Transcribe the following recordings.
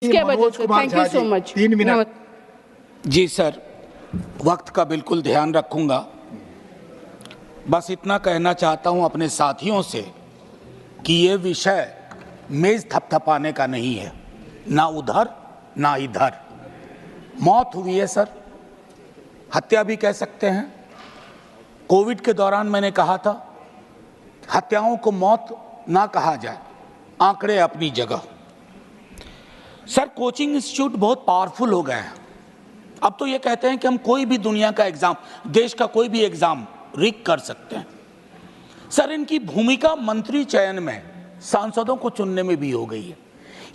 इसके वजह से thank you so much. 3 minute. जी सर, वक्त का बिल्कुल ध्यान रखूंगा। बस इतना कहना चाहता हूं अपने साथियों से कि ये विषय मेज थपथपाने का नहीं है, ना उधर ना इधर। मौत हुई है सर, हत्या भी कह सकते हैं। कोविड के दौरान मैंने कहा था हत्याओं को मौत ना कहा जाए, आंकड़े अपनी जगह। सर, कोचिंग इंस्टीट्यूट बहुत पावरफुल हो गए हैं। अब तो ये कहते हैं कि हम कोई भी दुनिया का एग्जाम, देश का कोई भी एग्जाम रिग कर सकते हैं। सर, इनकी भूमिका मंत्री चयन में, सांसदों को चुनने में भी हो गई है।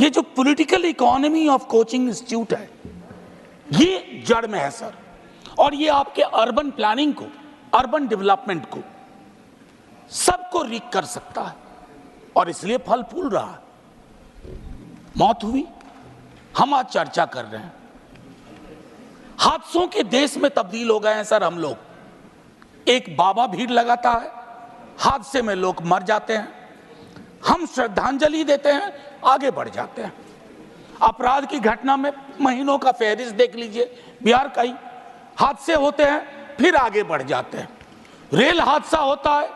ये जो political economy of coaching institute है, ये जड़ में है सर। और ये आपके अर्बन प्लानिंग को, अर्बन डेवलपमेंट को, सबको रिग कर सकता है और इसलिए फल फूल रहा है। मौत हुई, हम आज चर्चा कर रहे हैं। हादसों के देश में तब्दील हो गए हैं सर हम लोग। एक बाबा भीड़ लगाता है, हादसे में लोग मर जाते हैं, हम श्रद्धांजलि देते हैं, आगे बढ़ जाते हैं। अपराध की घटना में महीनों का फहरिस्त देख लीजिए, बिहार का ही हादसे होते हैं, फिर आगे बढ़ जाते हैं। रेल हादसा होता है,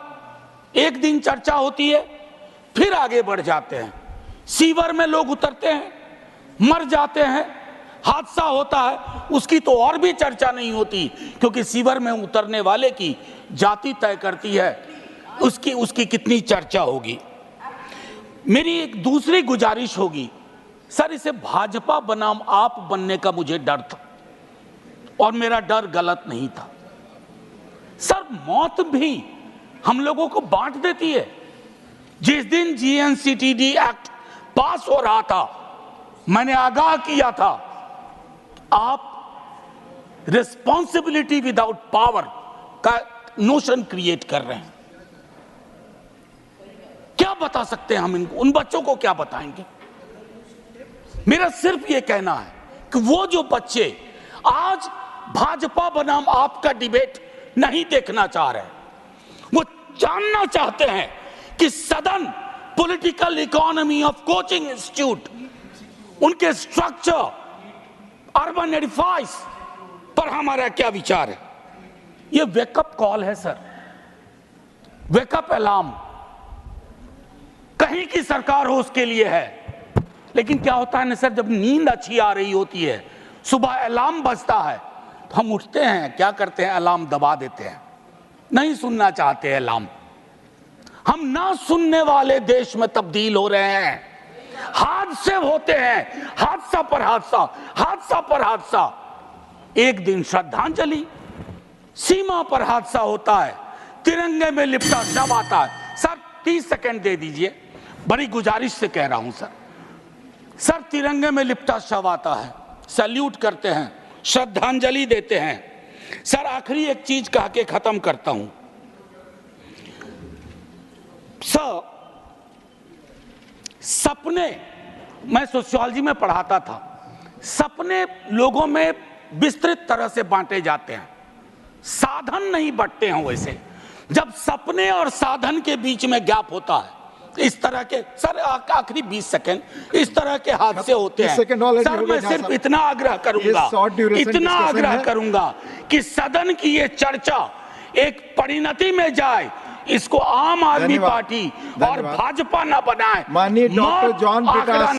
एक दिन चर्चा होती है, फिर आगे बढ़ जाते हैं। सीवर में लोग उतरते हैं, मर जाते हैं, हादसा होता है, उसकी तो और भी चर्चा नहीं होती, क्योंकि सीवर में उतरने वाले की जाति तय करती है उसकी कितनी चर्चा होगी। मेरी एक दूसरी गुजारिश होगी सर, इसे भाजपा बनाम आप बनने का मुझे डर था और मेरा डर गलत नहीं था। सर, मौत भी हम लोगों को बांट देती है। जिस दिन जीएनसीटीडी एक्ट पास हो रहा था, मैंने आगाह किया था आप रिस्पॉन्सिबिलिटी विदाउट पावर का नोशन क्रिएट कर रहे हैं। क्या बता सकते हैं हम इनको, उन बच्चों को क्या बताएंगे? मेरा सिर्फ ये कहना है कि वो जो बच्चे आज भाजपा बनाम आपका डिबेट नहीं देखना चाह रहे, वो जानना चाहते हैं कि सदन political economy of coaching institute, उनके स्ट्रक्चर, अर्बन एडिफाइस पर हमारा क्या विचार है। ये वेकअप कॉल है सर, वेकअप अलार्म। कहीं की सरकार हो उसके लिए है, लेकिन क्या होता है ना सर, जब नींद अच्छी आ रही होती है, सुबह अलार्म बजता है, तो हम उठते हैं, क्या करते हैं, अलार्म दबा देते हैं, नहीं सुनना चाहते हैं अलार्म। हम ना सुनने वाले देश में तब्दील हो रहे हैं। हादसे होते हैं, हादसा पर हादसा, हादसा पर हादसा। एक दिन श्रद्धांजलि, सीमा पर हादसा होता है, तिरंगे में लिपटा शव आता है। सर 30 सेकंड दे दीजिए, बड़ी गुजारिश से कह रहा हूं सर। सर, तिरंगे में लिपटा शव आता है, सैल्यूट करते हैं, श्रद्धांजलि देते हैं। सर, आखिरी एक चीज कह के खत्म करता हूं सर। सपने, मैं सोशियोलॉजी में पढ़ाता था, सपने लोगों में विस्तृत तरह से बांटे जाते हैं, साधन नहीं बंटते हैं वैसे। जब सपने और साधन के बीच में गैप होता है, इस तरह के सर, आखिरी 20 सेकंड, इस तरह के हादसे होते हैं सर। मैं सिर्फ इतना आग्रह करूंगा कि सदन की ये चर्चा एक परिणति में जाए, इसको आम आदमी पार्टी और भाजपा ना बनाए। माननीय डॉक्टर जॉन पिटास।